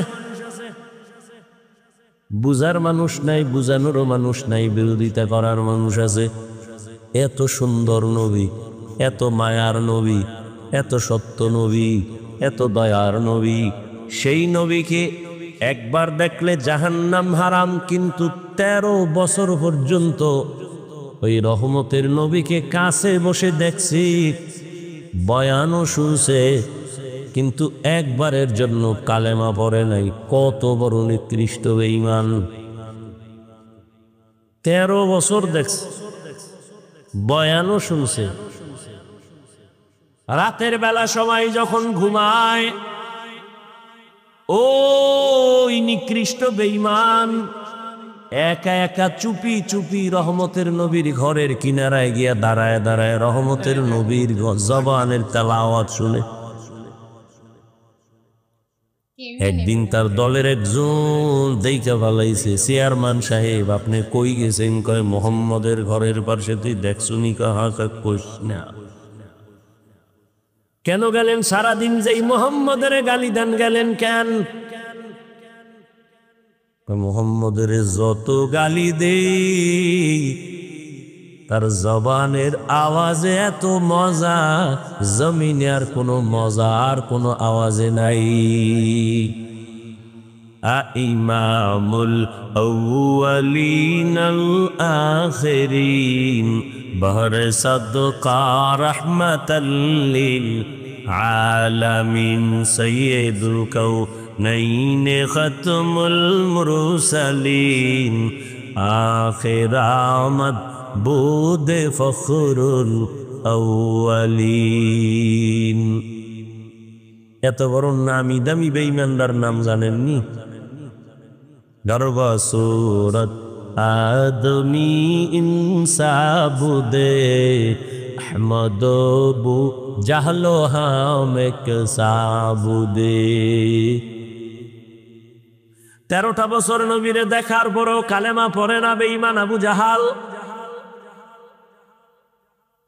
বুঝার মানুষ নাই, বুঝানোরও মানুষ নাই, বিরোধিতা করার মানুষ আছে। এত সুন্দর নবী, এত মায়ার নবী, এত সত্য নবী, এত দয়ার নবী, সেই নবীকে একবার দেখলে জাহান্নাম হারাম, কিন্তু 13 বছর পর্যন্ত ওই রহমতের নবীকে কাছে বসে দেখছি, বয়ানও শুনছে, কিন্তু একবারের জন্য কালেমা পড়ে নাই। কত বড় নিকৃষ্ট বেঈমান! 13 বছর দেখছে, বয়ানও শুনছে। রাতের বেলা সবাই যখন ঘুমায়, ওই নিকৃষ্ট বেঈমান একা একা চুপি চুপি রহমতের নবীর ঘরের কিনারায় গিয়া দাঁড়ায় দাঁড়ায় রহমতের নবীর জবানের তেলাওয়াত শুনে। একদিন তার দলের একজন দেইখা ভালাইছে, চেয়ারম্যান সাহেব আপনি কই গেছেন? কয় মোহাম্মদের ঘরের পাশে। তুই দেখছুনি? কাহা কইস না। কেন গেলেন? সারাদিন যেই মোহাম্মদের গালি দেন, গেলেন কেন? মোহাম্মদের যত গালি দেই তার জবানের আওয়াজে এত মজা, জমিনে আর কোনো মজা আর কোনো আওয়াজে নাই। ইমামুল আউয়ালিন আল আখিরিন বহরে সাদকা রাহমাতাল লিল আলামিন সাইয়্যিদুল কাউনাইন খাতমুল মুরসালিন আখির আমদ বুদে ফখরুল আউয়ালিন। এত বড় নামি দামি বেঈমানদার নাম জানেননি? গর্ব সুরত আদমি ইনসাবুদে আহমদ বু জাহলো হামেক সাবুদে। 13টা বছর নবীরে দেখার পরও কালেমা পড়ে না বেঈমান আবু জাহাল।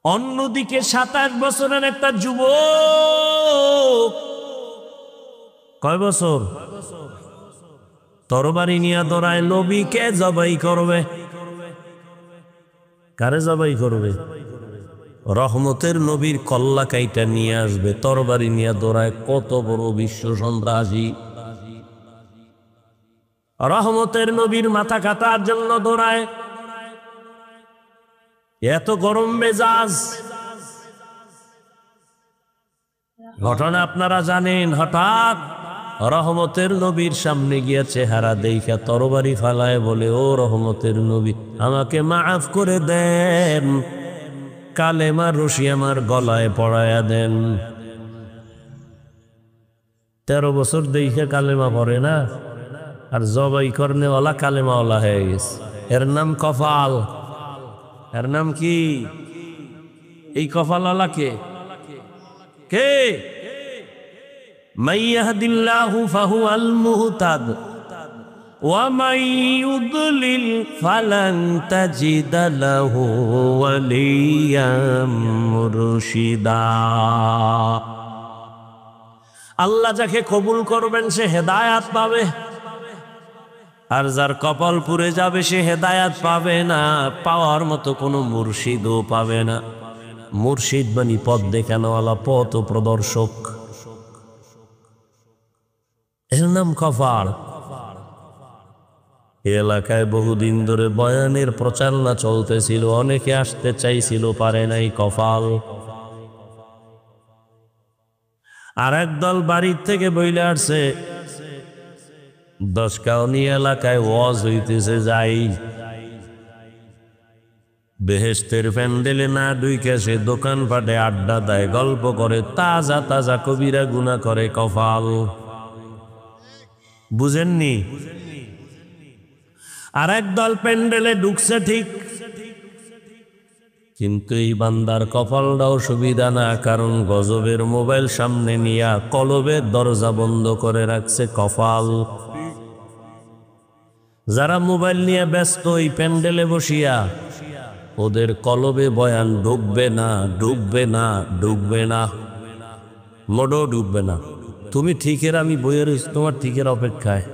অন্যদিকে 27 বছরের একটা যুবক, কয় বছর? তরবারি নিয়ে দৌড়ায়, নবীকে জবাই করবে। কারে জবাই করবে? রহমতের নবীর কল্লা কাইটা নিয়ে আসবে, তরবারি নিয়ে দৌড়ায়। কত বড় বিশ্ব সন্ত্রাসী! রহমতের নবীর মাথা কাটার জন্য দৌড়ায়। এত গরম মেজাজ। ঘটনা আপনারা জানেন। হঠাৎ রহমতের নবীর সামনে গিয়া চেহারা দেখা তরবারি ফালায়, বলে ও রহমতের নবী, আমাকে মাফ করে দেন, কালেমার রশি আমার গলায় পড়ায়া দেন। 13 বছর দেখে কালেমা পড়ে না, আর জবাই করনেওয়ালা কালেমাওয়ালা হয়ে গেছে। এর নাম কপাল। এর নাম কি? এই কপালওয়ালা কে? কে? মান ইয়াহদিল্লাহু ফাহুয়াল মুহতাদ ওয়া মান ইউদ্লিল ফালান তাজিদা লাহু ওয়ালিয়াম মুরশিদা। আল্লাহ যাকে কবুল করবেন সে হেদায়াত পাবে, আর যার কপাল পুড়ে যাবে সে হেদায়াত পাবে না, পাওয়ার মতো কোনো মুর্শিদও পাবে না। মুর্শিদ মানে পথ দেখানোওয়ালা, পথ প্রদর্শক। এর নাম কপাল। এলাকায় বহুদিন ধরে বয়ানের প্রচারণা চলতেছিল, অনেকে আসতে চাইছিল, পারে নাই। কপাল। আর একদল বাড়ির থেকে বইলে আসছে, 10 কাউনি এলাকায় ওয়াজ হইতেছে, যাই। বেহেশতের প্যান্ডেলে না ঢুইকে সে দোকানপাটে আড্ডা দেয়, গল্প করে, তাজা তাজা কবিরা গুনাহ করে। কপাল। বুঝেননি? আর একদল প্যান্ডেলে ঢুকছে ঠিক, কিন্তু এই বান্দার কপালটাও সুবিধা না, কারণ গজবের মোবাইল সামনে নিয়া কলবের দরজা বন্ধ করে রাখছে। কপাল। যারা মোবাইল নিয়ে ব্যস্ত ওই প্যান্ডেলে বসিয়া, ওদের কলবে বয়ান ঢুকবে না, ঢুকবে না, ঢুকবে না, মোটেও ঢুকবে না। তুমি ঠিকের, আমি বইয়ের তোমার ঠিকের অপেক্ষায়।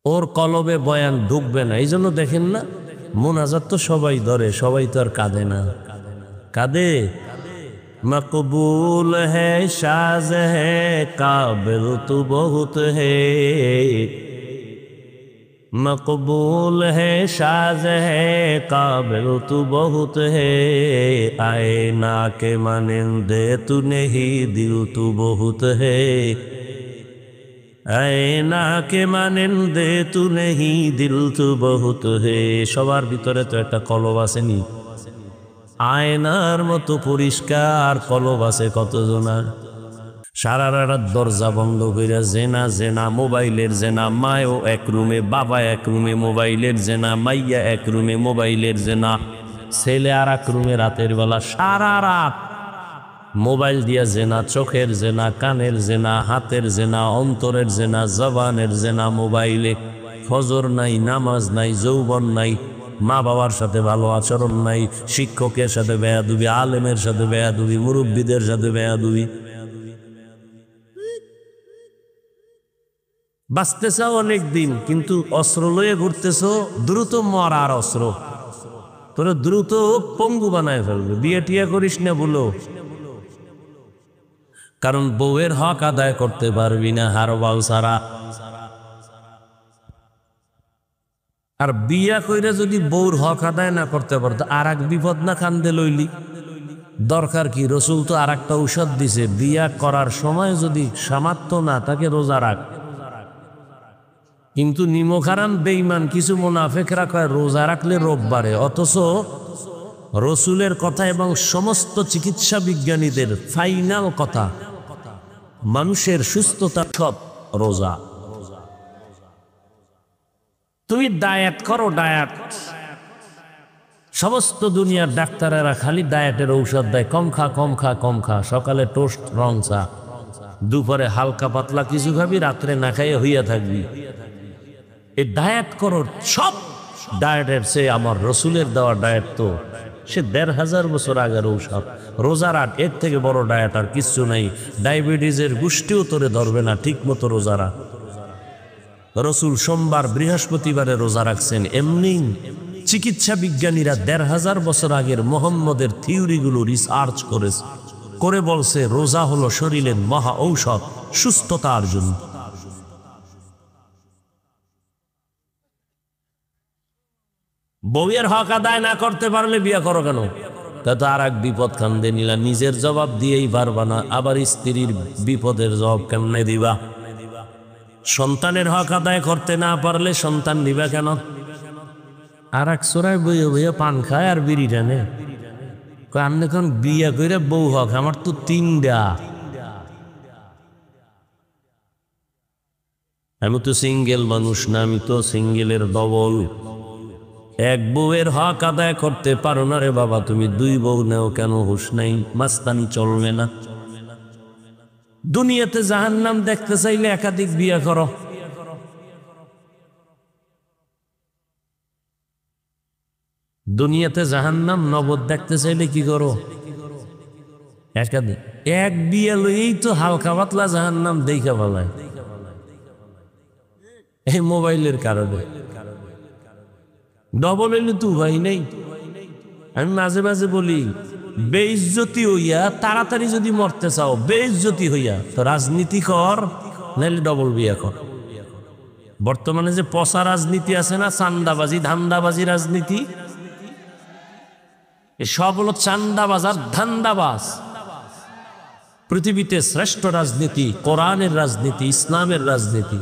ওর কলবে বয়ান ঢুকবে না। এই জন্য দেখেন না, মুনাজাত তো সবাই ধরে, সবাই তো আর কাঁদে না। কাঁদে মকবুল হ্যায় শাজ হ্যায় কাবিল তু বহুত হ্যায়, मकबूल है शाज है काबिल तू बहुत है, आए ना के मानिंदे तू नहीं दिल तू बहुत है, आए ना के मानिंदे तू नहीं दिल तू बहुत है। সবার ভিতরে তো একটা কলব আছে নি, আয়নার মতো পরিষ্কার কলব আছে কতজনার। সারা রাত দরজা বন্ধ করে জেনা জেনা, মোবাইলের জেনা, মায়ও এক রুমে বাবা এক রুমে মোবাইলের জেনা, মাইয়া এক রুমে মোবাইলের জেনা, ছেলে আর এক রুমে রাতের বেলা সারা রাত মোবাইল দিয়া জেনা, চোখের জেনা, কানের জেনা, হাতের জেনা, অন্তরের জেনা, জবানের জেনা মোবাইলে। ফজর নাই, নামাজ নাই, যৌবন নাই, মা বাবার সাথে ভালো আচরণ নাই, শিক্ষকের সাথে বেয়াদবি, আলেমের সাথে বেয়াদবি, মুরব্বীদের সাথে বেয়াদবি। বাঁচতেছ অনেক দিন, কিন্তু অস্ত্র লয়ে ঘুরতেছ, দ্রুত মরার অস্ত্র, তোরা দ্রুত পঙ্গু বানায় ফেলবে। বিয়ে টিয়া করিস না বলো, কারণ বউয়ের হক আদায় করতে পারবি না হারবাল ছাড়া। আর বিয়া কইরা যদি বউর হক আদায় না করতে পারতো, আর এক বিপদ না কান্দে লইলি। দরকার কি? রসুল তো আর একটা ঔষধ দিছে, বিয়া করার সময় যদি সামর্থ্য না তাকে রোজা রাখ। কিন্তু নিমখারাম বেঈমান কিছু মুনাফিকরা কয় রোজা রাখলে রোগ বাড়ে, অথচ রসুলের কথা এবং সমস্ত চিকিৎসা বিজ্ঞানীদের ফাইনাল কথা, মানুষের সুস্থতা সব রোজা। তুমি ডায়েট করো, ডায়েট। সমস্ত দুনিয়ার ডাক্তারেরা খালি ডায়েটের ঔষধ দেয়, কম খা কম খা কম খা। সকালে টোস্ট রং চা, দুপুরে হালকা পাতলা কিছু খাবি, রাত্রে না খাইয়ে হইয়া থাকবি। এই ডায়েট করো। সব ডায়েটের চেয়ে আমার রসুলের দেওয়া ডায়েট তো সে ১৫০০ বছর আগের ঔষধ। রোজার আট, এর থেকে বড় ডায়েট আর কিচ্ছু নাই। ডায়াবেটিসের গোষ্ঠীও তোরে ধরবে না ঠিক মতো রোজারা। রসুল সোমবার বৃহস্পতিবারে রোজা রাখছেন। এমনি চিকিৎসা বিজ্ঞানীরা ১৫০০ বছর আগের মোহাম্মদের থিওরিগুলো রিসার্চ করে বলছে রোজা হলো শরীরের মহা ঔষধ সুস্থতার জন্য। বউয়ের হক আদায় না করতে পারলে বিয়ে করো কেন? তা তো আর এক বিপদ কান্দে নিলা, নিজের জবাব দিয়েই পারবা না, আবার স্ত্রীর বিপদের জবাব কেমনে দিবা? সন্তানের হক আদায় করতে না পারলে সন্তান নিবা কেন? আর এক সোরায় বইয়ে বইয়ে পান খায় আর বিড়ি টানে। আমি এখন বিয়ে করে বউ হক, আমার তো ৩টা। আমি তো সিঙ্গেল মানুষ না, আমি তো সিঙ্গেলের ডবল। এক বউয়ের হক আদায় করতে পারো না রে বাবা, তুমি 2 বউ নেও কেন? হুশ নাই, মাস্তানি চলবে না। দুনিয়াতে জাহান্নাম দেখতে চাইলে একাধিক বিয়ে করো। দুনিয়াতে জাহান্নাম নবদ দেখতে চাইলে কি করো? একাধিক। এক বিয়ে লইই তো হালকা পাতলা জাহান্নাম দেখা ফেলায় এই মোবাইলের কারণে। ডবল এলে তো উপায় নেই। আমি মাঝে মাঝে বলি, বেইজ্জতি হইয়া তাড়াতাড়ি যদি মরতে চাও, বেইজ্জতি হইয়া তো রাজনীতি কর, নাইলে ডবল বিয়ে কর। বর্তমানে যে পচা রাজনীতি আছে না, চান্দাবাজি ধান্দাবাজি রাজনীতি, সব হলো চান্দাবাজ আর ধান্দাবাজ। পৃথিবীতে শ্রেষ্ঠ রাজনীতি কোরআনের রাজনীতি, ইসলামের রাজনীতি।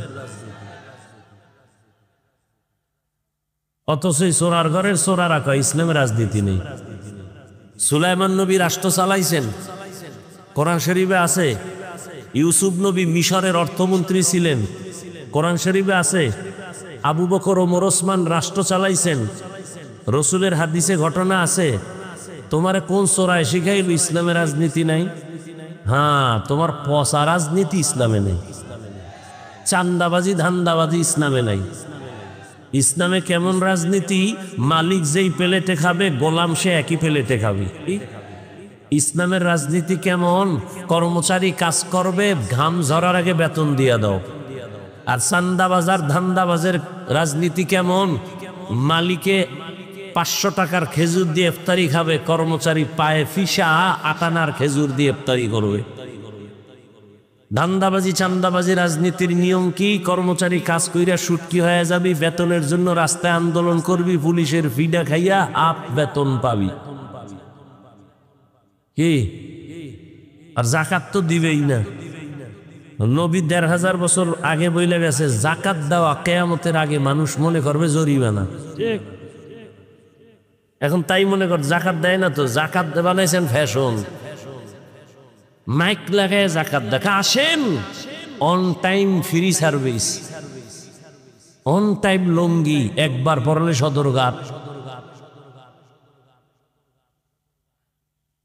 অথচ সোনার ঘরের সোনা রাখা ইসলামের রাজনীতি নেই। সুলাইমান নবী রাষ্ট্র চালাইছেন, কোরআন শরীফে আছে। ইউসুফ নবী মিশরের অর্থমন্ত্রী ছিলেন, কোরআন শরীফে আছে। আবু বকর ওমর ওসমান রাষ্ট্র চালাইছেন, রসুলের হাদিসে ঘটনা আছে। তোমারে কোন সোরায় শিখাইল ইসলামের রাজনীতি নাই? হ্যাঁ, তোমার পচা রাজনীতি ইসলামে নেই, চান্দাবাজি ধান্দাবাজি ইসলামে নাই। ইসলামে কেমন রাজনীতি? মালিক যেই প্লেটে খাবে, গোলাম সে একই প্লেটে খাবে। ইসলামের রাজনীতি কেমন? কর্মচারী কাজ করবে, ঘাম ঝরার আগে বেতন দিয়ে দাও। আর চান্দাবাজার ধান্দাবাজের রাজনীতি কেমন? মালিকে 500 টাকার খেজুর দিয়ে ইফতারি খাবে, কর্মচারী পায়ে ফিসা 8 আনার খেজুর দিয়ে ইফতারি করবে। ধান্দাবাজি চান্দাবাজি রাজনীতির নিয়ম কি? কর্মচারী কাজ কইরা সুটকি হয়ে যাবি, বেতনের জন্য রাস্তায় আন্দোলন করবি, পুলিশের ফিডা খাইয়া আপ বেতন পাবি। কি? আর জাকাত তো দিবেই না। নবী 1500 বছর আগে বইলে গেছে, জাকাত দেওয়া কিয়ামতের আগে মানুষ মনে করবে জরিমানা। এখন তাই মনে কর জাকাত দেয় না, তো জাকাত বানাইছেন ফ্যাশন। মাইক লাগায় জাকাত দেখা, আসেন on time free service, on time লঙ্গি, একবার পরলে সদরঘাট।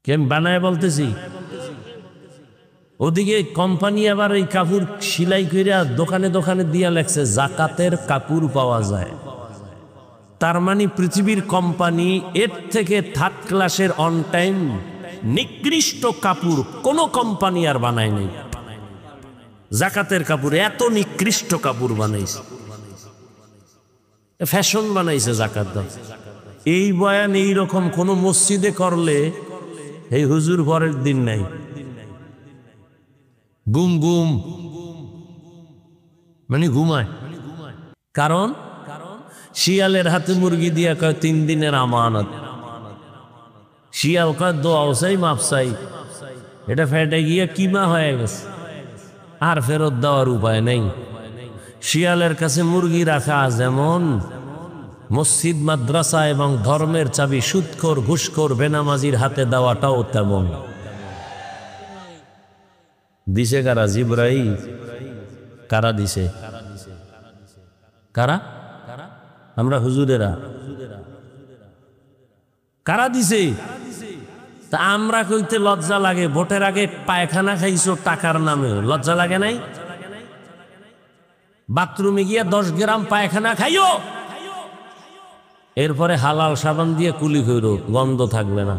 কেন বানায় বলতেছি? ওদিকে কোম্পানি আবার এই কাপড় সিলাই কইরা দোকানে দোকানে দিয়া লেখছে জাকাতের কাপড় পাওয়া যায়। তার মানে পৃথিবীর কোম্পানি এর থেকে 3rd ক্লাসের অন টাইম নিকৃষ্ট কাপড় কোন কোম্পানি আর বানায় নাই। জাকাতের কাপড় এত নিকৃষ্ট কাপড় বানাইছে, ফ্যাশন বানাইছে জাকাত দাও। এই বয়ান এইরকম কোন মসজিদে করলে এই হুজুর পরের দিন নাই, গুম গুম মানে ঘুমায়। কারণ শিয়ালের হাতে মুরগি দিয়া কয় 3 দিনের আমানত। শিয়াল কয় দোয়াও চাই মাপ চাই, এটা ফেটে গিয়ে কিমা হয়ে গেছে, আর ফেরত দেওয়ার উপায় নেই। শিয়ালের কাছে মুরগি রাখা যেমন, মসজিদ মাদ্রাসা এবং ধর্মের চাবি সুদখোর ঘুষখোর বেনামাজির হাতে দেওয়াটাও তেমন। দিছে কারা? জিবরাইল। কারা দিছে? কারা? আমরা হুজুরেরা। কারা দিছে? তা আমরা কইতে লজ্জা লাগে, ভোটের আগে পায়খানা খাইছো টাকার নামে, লজ্জা লাগে নাই? বাথরুমে গিয়া 10 গ্রাম পায়খানা খাইও, এরপরে হালাল সাবান দিয়ে কুলি কইরো, গন্ধ থাকবে না।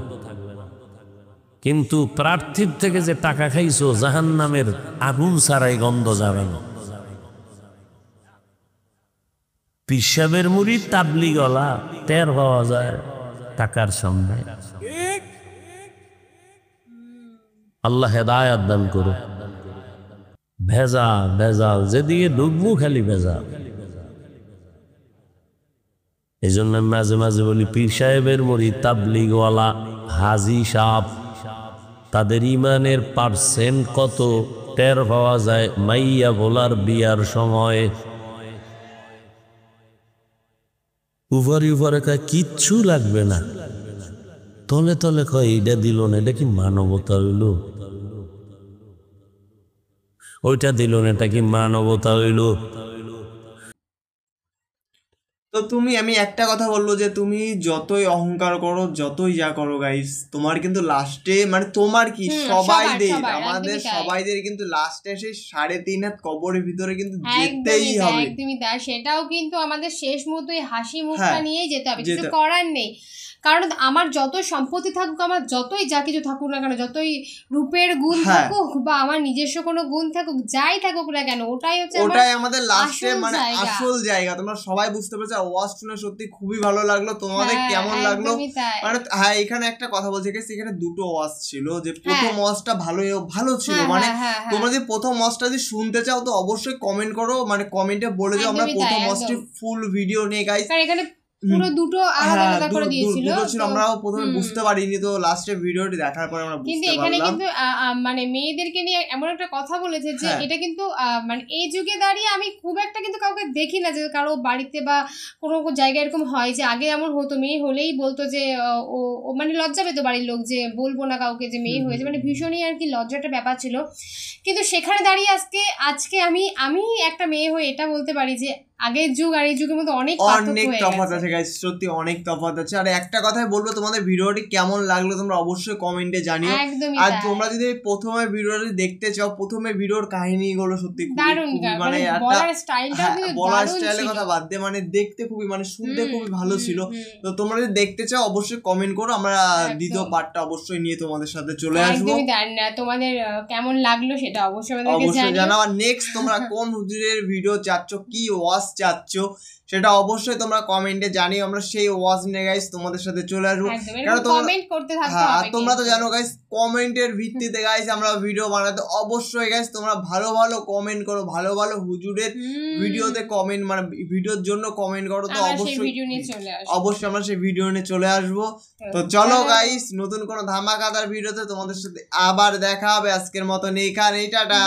কিন্তু প্রার্থীর থেকে যে টাকা খাইছো, জাহান্নামের আগুন ছাড়াই গন্ধ যাবে না। পিসাবের মুড়ি তাবলিগলা টের পাওয়া যায় টাকার সামনে। আল্লাহ হেদায়াত দান করো। ভেজাল ভেজাল, যেদিকে ঢুকবো খালি ভেজাল। এই জন্য মাঝে মাঝে বলি, পীর সাহেবের মুড়ি তাবলিগওয়ালা হাজি সাহেব, তাদের ইমানের পার্সেন্ট কত টের পাওয়া যায় মাইয়া ভোলার বিয়ার সময়। উপরে উপরে কয় কিচ্ছু লাগবে না, তলে তলে কয় এইটা দিল না, এটা কি মানবতা হইল? ওইটা দিল না, এটা কি মানবতা হইল? তো আমি একটা কথা বলবো যে তুমি যতই অহংকার করো, যতই যা করো গাইস, তোমার কিন্তু লাস্টে মানে তোমার কি সবাইদের, আমাদের সবাইদের কিন্তু লাস্টে সেই 3.5 হাত কবরের ভিতরে কিন্তু যেতেই হবে। একদমই তাই, সেটাও কিন্তু আমাদের শেষ মুহূর্তে হাসি মুখটা নিয়েই যেতে হবে, কিছু করার নেই। কারণ আমার যতই সম্পত্তি থাকুক, আমার যতই যা কিছু থাকুক না কেন, যতই রূপের গুণ থাকুক বা আমার নিজস্ব কোনো গুণ থাকুক, যাই থাকুক না কেন, ওটাই আমাদের লাস্টে মানে আসল জায়গা। তোমরা সবাই বুঝতে পেরেছো। ওয়াজ শুনে সত্যি খুবই ভালো লাগলো। তোমাদের কেমন লাগলো? মানে হ্যাঁ, এখানে একটা কথা বলছি, এখানে 2টো ওয়াজ ছিল। যে প্রথম ওয়াজটা ভালো ছিল, মানে তোমরা যদি প্রথম ওয়াজটা যদি শুনতে চাও তো অবশ্যই কমেন্ট করো, মানে কমেন্টে বলে যাও। আমরা প্রথম ওয়াজটি ফুল ভিডিও নিয়ে গাইস, এখানে পুরো দুটো আলাদা আলাদা করে দিয়েছিল, আমরাও প্রথমে বুঝতে পারিনি, তো লাস্টে ভিডিওটি দেখার পরে আমরা বুঝতে পারলাম। কিন্তু এখানে কিন্তু মানে মেয়েদেরকে নিয়ে এমন একটা কথা বলেছে যে এটা কিন্তু মানে এই যুগে দাঁড়িয়ে আমি খুব একটা কিন্তু কাউকে দেখি না যে কারো বাড়িতে বা কোনো জায়গায় এরকম হয় যে আগে এমন হতো, মেয়ে হলেই বলতো যে ও মানে লজ্জা পেত বাড়ির লোক যে বলবো না কাউকে যে মেয়ে হয়েছে, মানে ভীষণই আর কি লজ্জাটা ব্যাপার ছিল। কিন্তু সেখানে দাঁড়িয়ে আজকে আমি একটা মেয়ে হয়ে এটা বলতে পারি যে আগের যুগ আর এই যুগের মধ্যে অনেক তফাৎ আছে গাইস, সত্যি অনেক তফাৎ আছে। আর একটা কথাই বলবো, তোমাদের ভিডিওটি কেমন লাগলো তোমরা অবশ্যই কমেন্টে জানিও। আর তোমরা যদি প্রথমে ভিডিওটি দেখতে চাও, প্রথমে ভিডিওর কাহিনীগুলো সত্যি মানে বলার স্টাইলের কথা বাদ দিয়ে মানে দেখতে খুবই মানে শুনতে খুবই ভালো ছিল। তো তোমরা যদি দেখতে চাও অবশ্যই কমেন্ট করো, আমরা দ্বিতীয় পার্টটা অবশ্যই নিয়ে তোমাদের সাথে চলে আসবো। তোমাদের কেমন লাগলো সেটা অবশ্যই জানাও। আর নেক্সট তোমরা কোন হুজুরের ভিডিও চাচ্ছ, কি ওয়াজ চাচ্ছ সেটা অবশ্যই তোমরা কমেন্টে জানিও, আমরা সেই ওয়াজ নিয়ে গাইস তোমাদের সাথে চলে আসবো। তোমরা তো জানো গাইস, কমেন্টের ভিত্তিতে গাইস আমরা ভিডিও বানাতে, অবশ্যই গাইস তোমরা ভালো ভালো কমেন্ট করো, ভালো ভালো হুজুরের ভিডিওতে কমেন্ট মানে ভিডিওর জন্য কমেন্ট করো, তো অবশ্যই আমরা সেই ভিডিও নিয়ে চলে আসবো। তো চলো গাইস, নতুন কোনো ধামাকাদার ভিডিওতে তোমাদের সাথে আবার দেখা হবে। আজকের মতন এইখানেই, টাটা।